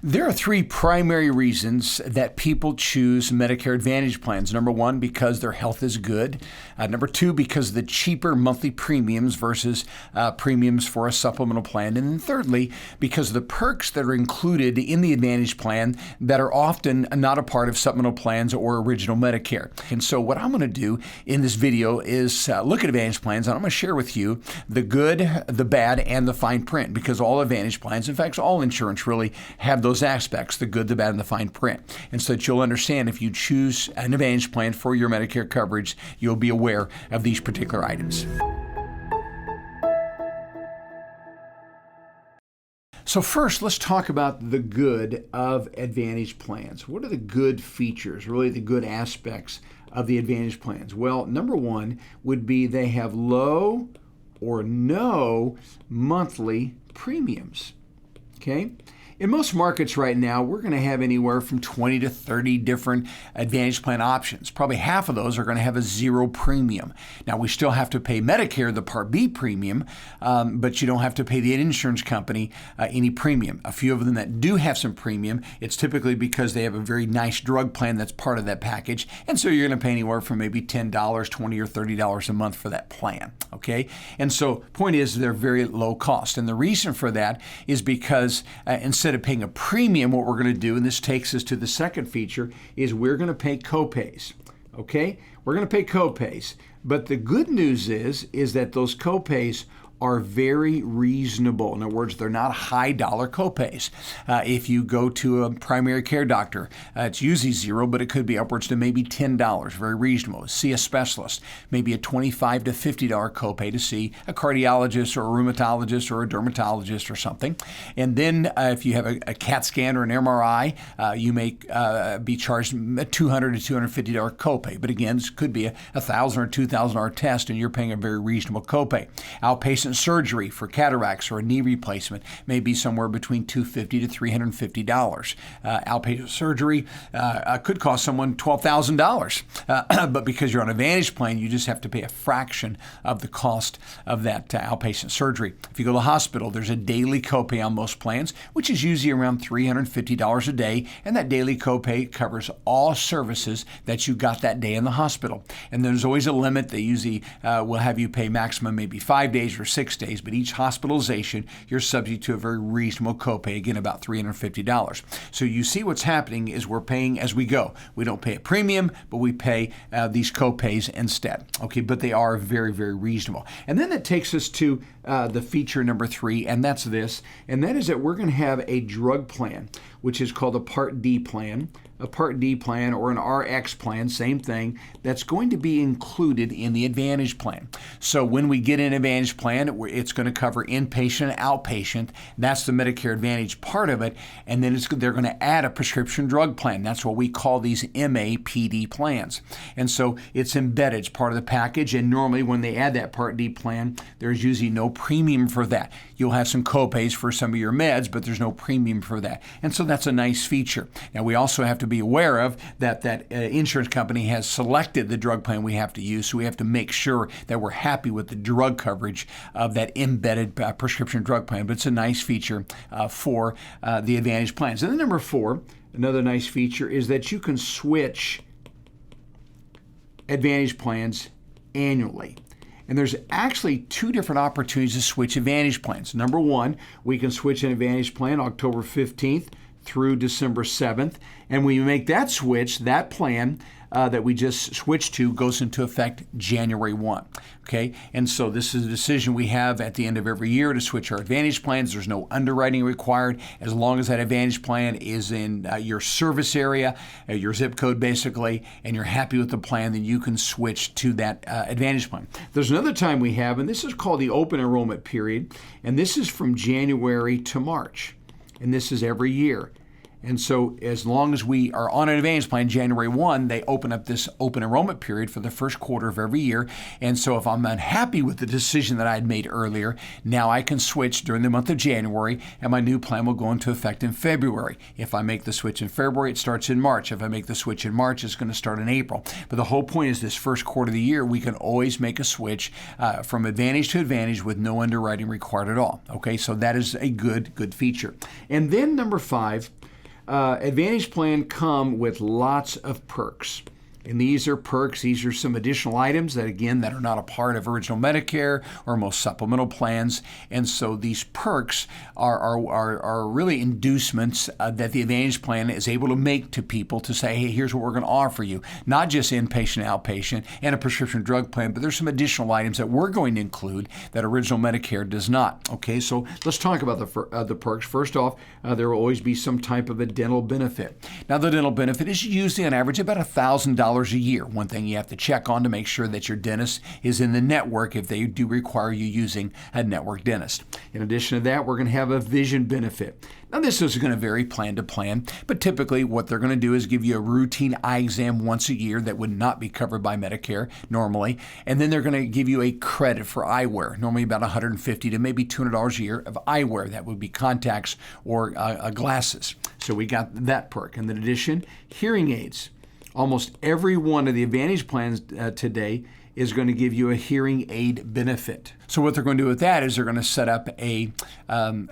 There are three primary reasons that people choose Medicare Advantage plans. Number one, because their health is good. Number two, because of the cheaper monthly premiums versus premiums for a supplemental plan. And then thirdly, because of the perks that are included in the Advantage plan that are often not a part of supplemental plans or original Medicare. And so what I'm going to do in this video is look at Advantage plans, and I'm going to share with you the good, the bad, and the fine print, because all Advantage plans, in fact, all insurance really have those aspects, the good, the bad, and the fine print. And so that you'll understand if you choose an Advantage plan for your Medicare coverage, you'll be aware of these particular items. So first, let's talk about the good of Advantage plans. What are the good features, really the good aspects of the Advantage plans? Well, number one would be they have low or no monthly premiums. Okay? In most markets right now, we're going to have anywhere from 20 to 30 different Advantage plan options. Probably half of those are going to have a zero premium. Now, we still have to pay Medicare the Part B premium, but you don't have to pay the insurance company any premium. A few of them that do have some premium, it's typically because they have a very nice drug plan that's part of that package, and so you're going to pay anywhere from maybe $10, $20, or $30 a month for that plan, okay? And so point is they're very low cost, and the reason for that is because instead of paying a premium, what we're going to do, and this takes us to the second feature, is we're going to pay copays. Okay? We're going to pay copays. But the good news is that those copays are very reasonable. In other words, they're not high dollar copays. If you go to a primary care doctor, it's usually zero, but it could be upwards to maybe $10, very reasonable. See a specialist, maybe a $25 to $50 copay to see a cardiologist or a rheumatologist or a dermatologist or something. And then if you have a CAT scan or an MRI, you may be charged a $200 to $250 copay. But again, this could be a $1,000 or $2,000 test, and you're paying a very reasonable copay. Outpatient surgery for cataracts or a knee replacement may be somewhere between $250 to $350. Outpatient surgery could cost someone $12,000, but because you're on an Advantage plan, you just have to pay a fraction of the cost of that outpatient surgery. If you go to the hospital, there's a daily copay on most plans, which is usually around $350 a day, and that daily copay covers all services that you got that day in the hospital. And there's always a limit. They usually will have you pay maximum maybe 5 days or 6 days, but each hospitalization, you're subject to a very reasonable copay, again, about $350. So you see what's happening is we're paying as we go. We don't pay a premium, but we pay these copays instead. Okay, but they are very, very reasonable. And then that takes us to the feature number 3, and that's this, and that is that we're going to have a drug plan, which is called a Part D plan. A Part D plan or an RX plan, same thing, that's going to be included in the Advantage plan. So when we get an Advantage plan, it's going to cover inpatient and outpatient. That's the Medicare Advantage part of it. And then they're going to add a prescription drug plan. That's what we call these MAPD plans. And so it's embedded, it's part of the package. And normally when they add that Part D plan, there's usually no premium for that. You'll have some copays for some of your meds, but there's no premium for that. And so that's a nice feature. Now we also have to be aware of that insurance company has selected the drug plan we have to use, so we have to make sure that we're happy with the drug coverage of that embedded prescription drug plan. But it's a nice feature for the Advantage plans. And then number 4, another nice feature is that you can switch Advantage plans annually. And there's actually 2 different opportunities to switch Advantage plans. Number 1, we can switch an Advantage plan October 15th through December 7th. And when you make that switch, that plan that we just switched to goes into effect January 1. Okay, and so this is a decision we have at the end of every year to switch our Advantage plans. There's no underwriting required. As long as that Advantage plan is in your service area, your zip code basically, and you're happy with the plan, then you can switch to that Advantage plan. There's another time we have, and this is called the open enrollment period, and this is from January to March, and this is every year. And so as long as we are on an Advantage plan, January 1, they open up this open enrollment period for the first quarter of every year. And so if I'm unhappy with the decision that I had made earlier, now I can switch during the month of January, and my new plan will go into effect in February. If I make the switch in February, it starts in March. If I make the switch in March, it's going to start in April. But the whole point is this first quarter of the year, we can always make a switch from Advantage to Advantage with no underwriting required at all. Okay, so that is a good feature. And then number 5, Advantage plan come with lots of perks. And these are perks. These are some additional items that, again, that are not a part of original Medicare or most supplemental plans. And so these perks are really inducements that the Advantage plan is able to make to people to say, hey, here's what we're going to offer you. Not just inpatient, outpatient, and a prescription drug plan, but there's some additional items that we're going to include that original Medicare does not. Okay, so let's talk about the perks. First off, there will always be some type of a dental benefit. Now, the dental benefit is usually on average about $1,000 a year. One thing you have to check on to make sure that your dentist is in the network if they do require you using a network dentist. In addition to that, we're going to have a vision benefit. Now, this is going to vary plan to plan, but typically what they're going to do is give you a routine eye exam once a year that would not be covered by Medicare normally, and then they're going to give you a credit for eyewear, normally about $150 to maybe $200 a year of eyewear. That would be contacts or glasses. So we got that perk. And in addition, hearing aids. Almost every one of the Advantage plans today is going to give you a hearing aid benefit. So what they're going to do with that is they're going to set up a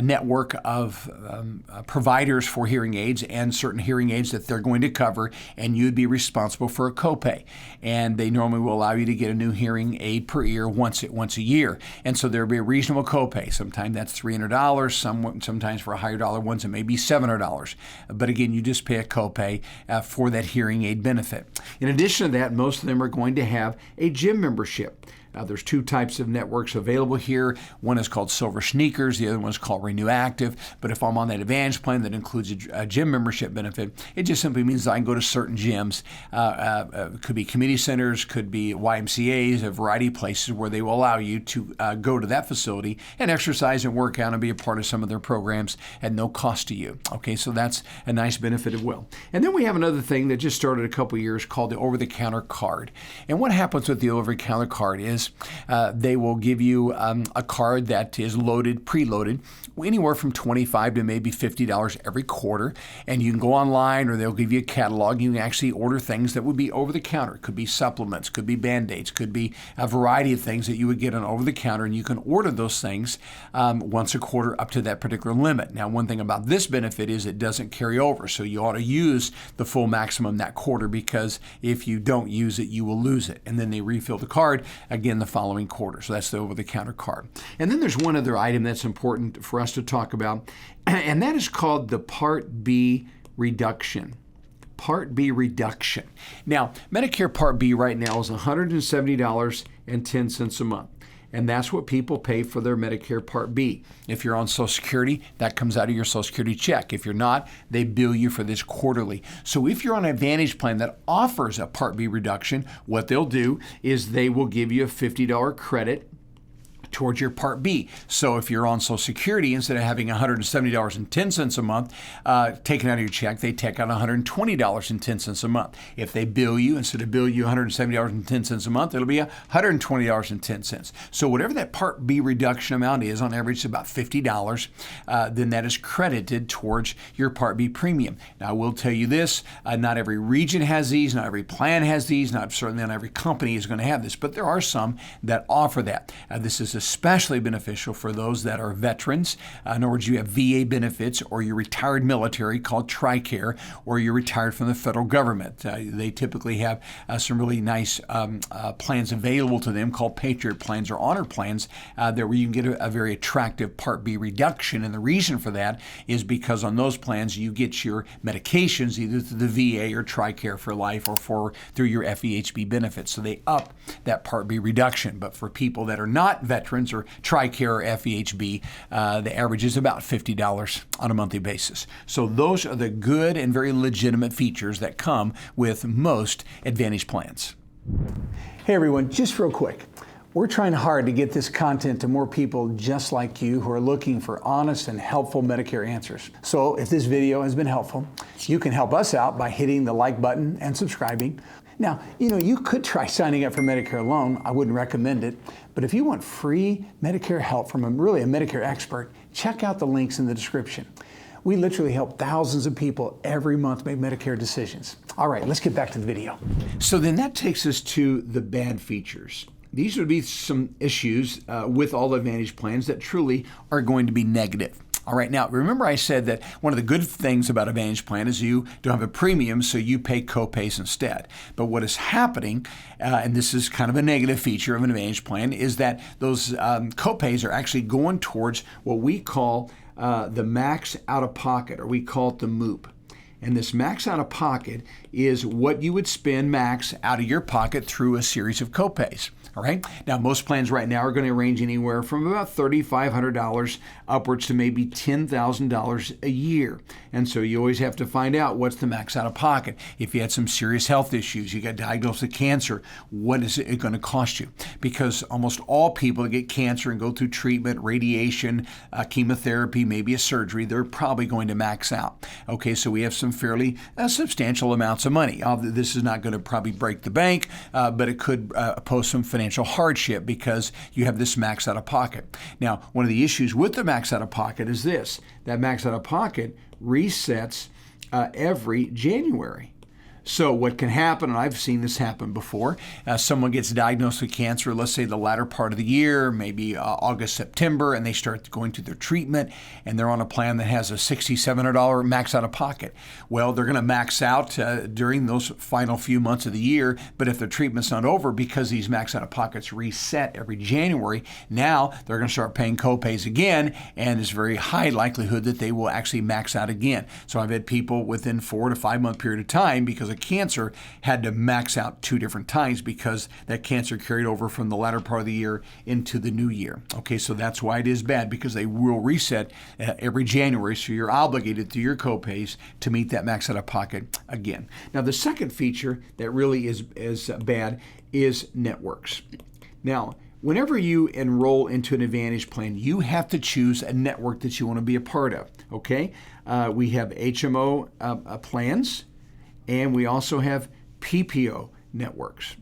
network of providers for hearing aids and certain hearing aids that they're going to cover, and you'd be responsible for a copay. And they normally will allow you to get a new hearing aid per ear once a year. And so there'll be a reasonable copay. Sometimes that's $300. Sometimes for a higher dollar ones it may be $700. But again, you just pay a copay for that hearing aid benefit. In addition to that, most of them are going to have a gym membership. There's two types of networks available here. One is called Silver Sneakers. The other one is called Renew Active. But if I'm on that Advantage plan that includes a gym membership benefit, it just simply means I can go to certain gyms. Could be community centers, could be YMCAs, a variety of places where they will allow you to go to that facility and exercise and work out and be a part of some of their programs at no cost to you. Okay, so that's a nice benefit as well. And then we have another thing that just started a couple years called the over-the-counter card. And what happens with the over-the-counter card is they will give you a card that is preloaded, anywhere from $25 to maybe $50 every quarter. And you can go online or they'll give you a catalog. You can actually order things that would be over the counter. It could be supplements, could be Band-Aids, could be a variety of things that you would get on over the counter. And you can order those things once a quarter up to that particular limit. Now, one thing about this benefit is it doesn't carry over. So you ought to use the full maximum that quarter, because if you don't use it, you will lose it. And then they refill the card again the following quarter. So that's the over-the-counter card. And then there's one other item that's important for us to talk about, and that is called the Part B reduction. Part B reduction. Now, Medicare Part B right now is $170.10 a month. And that's what people pay for their Medicare Part B. If you're on Social Security, that comes out of your Social Security check. If you're not, they bill you for this quarterly. So if you're on an Advantage plan that offers a Part B reduction, what they'll do is they will give you a $50 credit towards your Part B. So if you're on Social Security, instead of having $170.10 a month taken out of your check, they take out $120.10 a month. If they bill you, instead of bill you $170.10 a month, it'll be $120.10. So whatever that Part B reduction amount is, on average, it's about $50, then that is credited towards your Part B premium. Now, I will tell you this, not every region has these, not every plan has these, certainly not every company is going to have this, but there are some that offer that. This is especially beneficial for those that are veterans. In other words, you have VA benefits, or you're retired military called Tricare, or you're retired from the federal government. They typically have some really nice plans available to them called Patriot Plans or Honor Plans where you can get a very attractive Part B reduction. And the reason for that is because on those plans you get your medications either through the VA or Tricare for Life or through your FEHB benefits. So they up that Part B reduction. But for people that are not veterans or Tricare or FEHB, the average is about $50 on a monthly basis. So those are the good and very legitimate features that come with most Advantage plans. Hey everyone, just real quick. We're trying hard to get this content to more people just like you who are looking for honest and helpful Medicare answers. So if this video has been helpful, you can help us out by hitting the like button and subscribing. Now, you could try signing up for Medicare alone. I wouldn't recommend it. But if you want free Medicare help from a Medicare expert, check out the links in the description. We literally help thousands of people every month make Medicare decisions. All right, let's get back to the video. So then that takes us to the bad features. These would be some issues with all Advantage plans that truly are going to be negative. All right, now remember I said that one of the good things about Advantage Plan is you don't have a premium, so you pay copays instead. But what is happening, and this is kind of a negative feature of an Advantage Plan, is that those copays are actually going towards what we call the max out-of-pocket, or we call it the MOOP. And this max out-of-pocket is what you would spend max out of your pocket through a series of copays. All right. Now, most plans right now are going to range anywhere from about $3,500 upwards to maybe $10,000 a year. And so you always have to find out what's the max out of pocket. If you had some serious health issues, you got diagnosed with cancer, what is it going to cost you? Because almost all people that get cancer and go through treatment, radiation, chemotherapy, maybe a surgery, they're probably going to max out. Okay, so we have some fairly substantial amounts of money. This is not going to probably break the bank, but it could pose some financial hardship because you have this max out of pocket. Now, one of the issues with the max out of pocket is this: that max out of pocket resets every January. So what can happen, and I've seen this happen before, someone gets diagnosed with cancer, let's say the latter part of the year, maybe August, September, and they start going through their treatment, and they're on a plan that has a $6,700 max out of pocket. Well, they're going to max out during those final few months of the year, but if their treatment's not over, because these max out of pockets reset every January, now they're going to start paying copays again, and there's very high likelihood that they will actually max out again. So I've had people within 4 to 5 month period of time, because of cancer, had to max out 2 different times because that cancer carried over from the latter part of the year into the new year. Okay, so that's why it is bad, because they will reset every January, so you're obligated through your copays to meet that max out of pocket again. Now, the second feature that really is bad is networks. Now, whenever you enroll into an Advantage plan, you have to choose a network that you want to be a part of. Okay, we have HMO plans, and we also have PPO networks.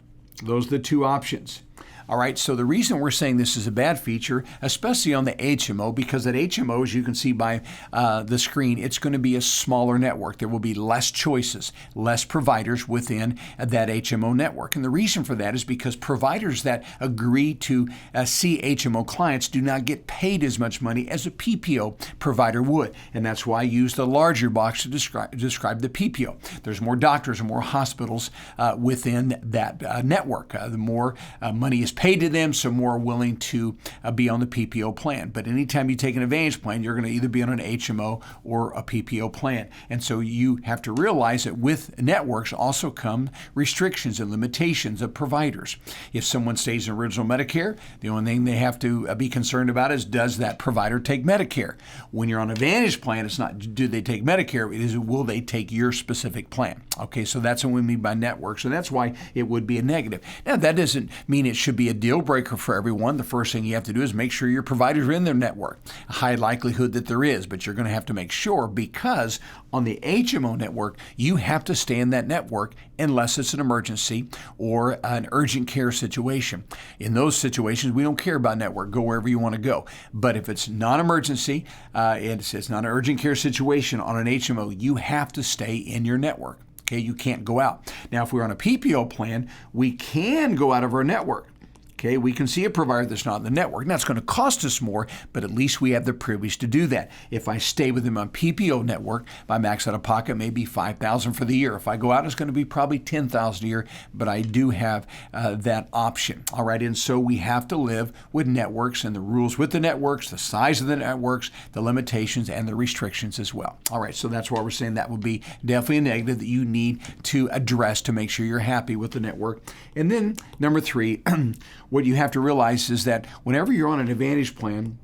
Those are the two options. All right, so the reason we're saying this is a bad feature, especially on the HMO, because that HMO, as you can see by the screen, it's going to be a smaller network. There will be less choices, less providers within that HMO network. And the reason for that is because providers that agree to see HMO clients do not get paid as much money as a PPO provider would. And that's why I use the larger box to describe the PPO. There's more doctors and more hospitals within that network. The more money is paid to them, so more are willing to be on the PPO plan. But anytime you take an Advantage plan, you're going to either be on an HMO or a PPO plan. And so you have to realize that with networks also come restrictions and limitations of providers. If someone stays in original Medicare, the only thing they have to be concerned about is, does that provider take Medicare? When you're on an Advantage plan, it's not do they take Medicare, it is will they take your specific plan. Okay, so that's what we mean by network. So that's why it would be a negative. Now, that doesn't mean it should be a deal breaker for everyone. The first thing you have to do is make sure your providers are in their network. A high likelihood that there is, but you're going to have to make sure, because on the HMO network, you have to stay in that network unless it's an emergency or an urgent care situation. In those situations, we don't care about network. Go wherever you want to go. But if it's non-emergency, it's not an urgent care situation on an HMO, you have to stay in your network. Okay, you can't go out. Now, if we're on a PPO plan, we can go out of our network. Okay, we can see a provider that's not in the network. Now, it's going to cost us more, but at least we have the privilege to do that. If I stay with them on PPO network, my max out of pocket may be $5,000 for the year. If I go out, it's going to be probably $10,000 a year, but I do have that option. All right, and so we have to live with networks and the rules with the networks, the size of the networks, the limitations, and the restrictions as well. All right, so that's why we're saying that would be definitely a negative that you need to address to make sure you're happy with the network. And then number 3, what you have to realize is that whenever you're on an Advantage plan,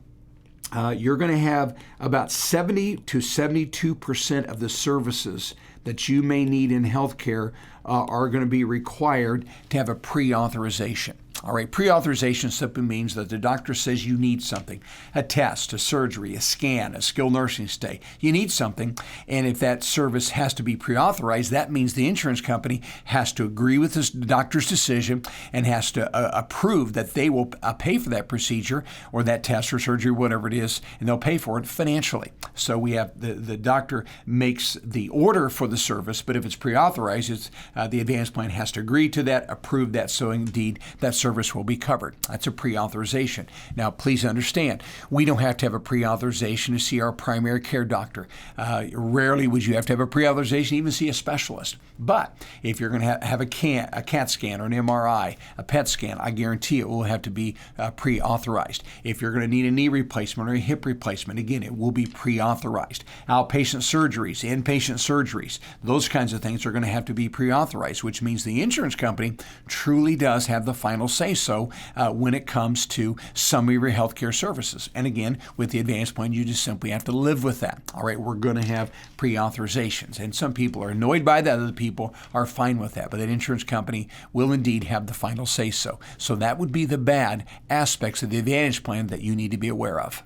you're going to have about 70 to 72% of the services that you may need in healthcare are going to be required to have a pre-authorization. All right, pre-authorization simply means that the doctor says you need something, a test, a surgery, a scan, a skilled nursing stay. You need something, and if that service has to be pre-authorized, that means the insurance company has to agree with the doctor's decision and has to approve that they will pay for that procedure or that test or surgery, whatever it is, and they'll pay for it financially. So we have the doctor makes the order for the service, but if it's pre-authorized, the Advantage plan has to agree to that, approve that, so indeed that service service will be covered. That's a pre-authorization. Now, please understand, we don't have to have a pre-authorization to see our primary care doctor. Rarely would you have to have a pre-authorization to even see a specialist. But if you're going to have a CAT scan or an MRI, a PET scan, I guarantee it will have to be pre-authorized. If you're going to need a knee replacement or a hip replacement, again, it will be pre-authorized. Outpatient surgeries, inpatient surgeries, those kinds of things are going to have to be pre-authorized, which means the insurance company truly does have the final say-so when it comes to some of your healthcare services. And again, with the Advantage Plan, you just simply have to live with that. All right, we're going to have pre-authorizations. And some people are annoyed by that, other people are fine with that. But that insurance company will indeed have the final say-so. So that would be the bad aspects of the Advantage Plan that you need to be aware of.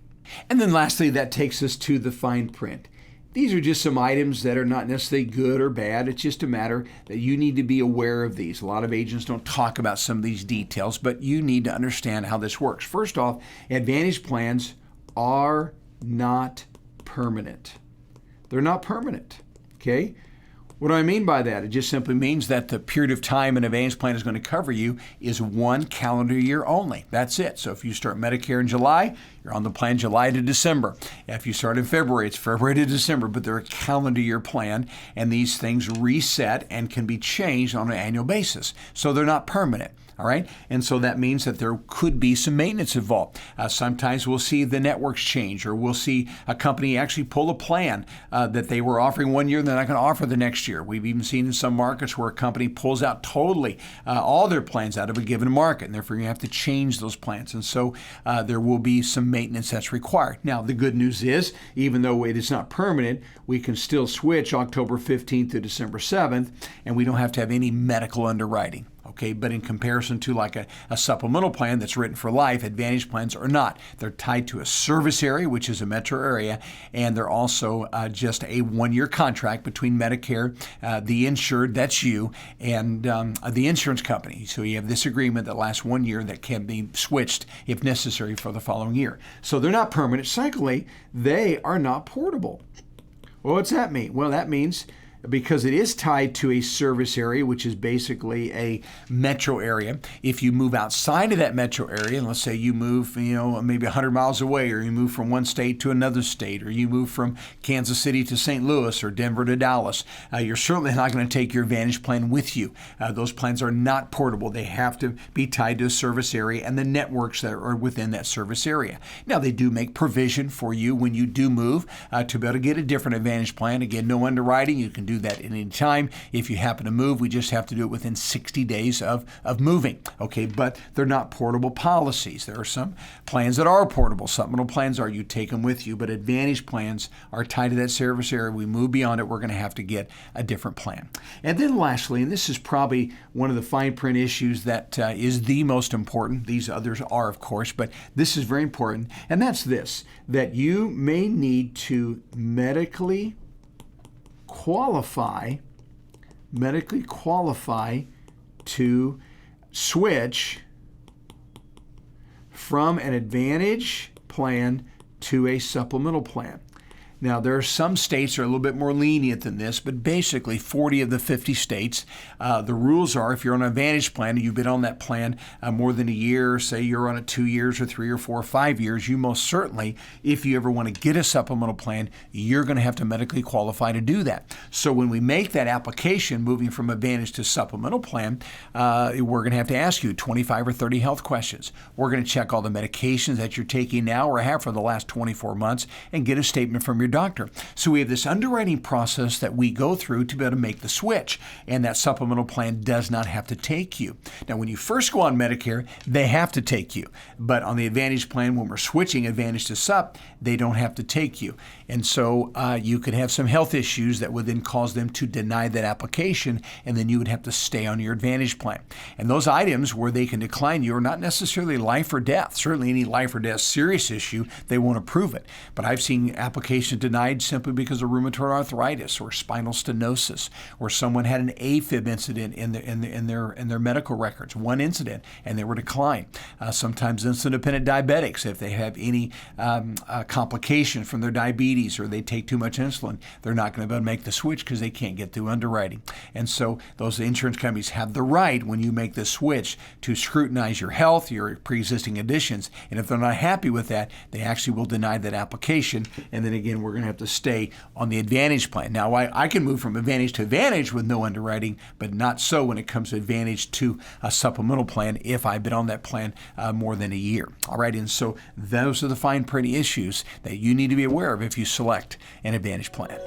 And then lastly, that takes us to the fine print. These are just some items that are not necessarily good or bad. It's just a matter that you need to be aware of these. A lot of agents don't talk about some of these details, but you need to understand how this works. First off, Advantage Plans are not permanent. They're not permanent, okay? What do I mean by that? It just simply means that the period of time an Advantage Plan is going to cover you is 1 calendar year only. That's it. So if you start Medicare in July, you're on the plan July to December. If you start in February, it's February to December, but they're a calendar year plan, and these things reset and can be changed on an annual basis. So they're not permanent. All right, and so that means that there could be some maintenance involved. Sometimes we'll see the networks change, or we'll see a company actually pull a plan that they were offering one year and they're not going to offer the next year. We've even seen in some markets where a company pulls out totally all their plans out of a given market, and therefore you have to change those plans. And so there will be some maintenance that's required. Now, the good news is, even though it is not permanent, we can still switch October 15th to December 7th, and we don't have to have any medical underwriting. Okay, but in comparison to like a supplemental plan that's written for life, Advantage Plans are not. They're tied to a service area, which is a metro area, and they're also just a one-year contract between Medicare, the insured, that's you, and the insurance company. So you have this agreement that lasts 1 year that can be switched if necessary for the following year. So they're not permanent. Secondly, they are not portable. Well, what's that mean? Well, that means because it is tied to a service area, which is basically a metro area. If you move outside of that metro area, and let's say you move, maybe 100 miles away, or you move from one state to another state, or you move from Kansas City to St. Louis or Denver to Dallas, you're certainly not going to take your Advantage Plan with you. Those plans are not portable. They have to be tied to a service area and the networks that are within that service area. Now, they do make provision for you when you do move to be able to get a different Advantage Plan. Again, no underwriting. You can do that at any time. If you happen to move, we just have to do it within 60 days of moving. Okay, but they're not portable policies. There are some plans that are portable. Supplemental plans are, you take them with you, but Advantage Plans are tied to that service area. We move beyond it, we're going to have to get a different plan. And then lastly, and this is probably one of the fine print issues that is the most important. These others are, of course, but this is very important, and that's this, that you may need to medically qualify to switch from an Advantage Plan to a supplemental plan. Now, there are some states that are a little bit more lenient than this, but basically 40 of the 50 states, the rules are if you're on an Advantage Plan and you've been on that plan more than a year, say you're on it 2 years or 3 or 4 or 5 years, you most certainly, if you ever want to get a supplemental plan, you're going to have to medically qualify to do that. So when we make that application, moving from Advantage to supplemental plan, we're going to have to ask you 25 or 30 health questions. We're going to check all the medications that you're taking now or have for the last 24 months and get a statement from your doctor. So we have this underwriting process that we go through to be able to make the switch, and that supplemental plan does not have to take you. Now, when you first go on Medicare, they have to take you, but on the Advantage Plan, when we're switching Advantage to Sup, they don't have to take you. And so you could have some health issues that would then cause them to deny that application, and then you would have to stay on your Advantage Plan. And those items where they can decline you are not necessarily life or death. Certainly any life or death serious issue, they won't approve it. But I've seen applications patient denied simply because of rheumatoid arthritis or spinal stenosis, or someone had an AFib incident in their medical records, one incident, and they were declined. Sometimes insulin-dependent diabetics, if they have any complication from their diabetes or they take too much insulin, they're not going to be able to make the switch because they can't get through underwriting. And so those insurance companies have the right, when you make the switch, to scrutinize your health, your pre-existing conditions, and if they're not happy with that, they actually will deny that application, and then again, we're going to have to stay on the Advantage plan. Now, I can move from Advantage to Advantage with no underwriting, but not so when it comes to Advantage to a supplemental plan if I've been on that plan more than a year. All right, and so those are the fine print issues that you need to be aware of if you select an Advantage plan.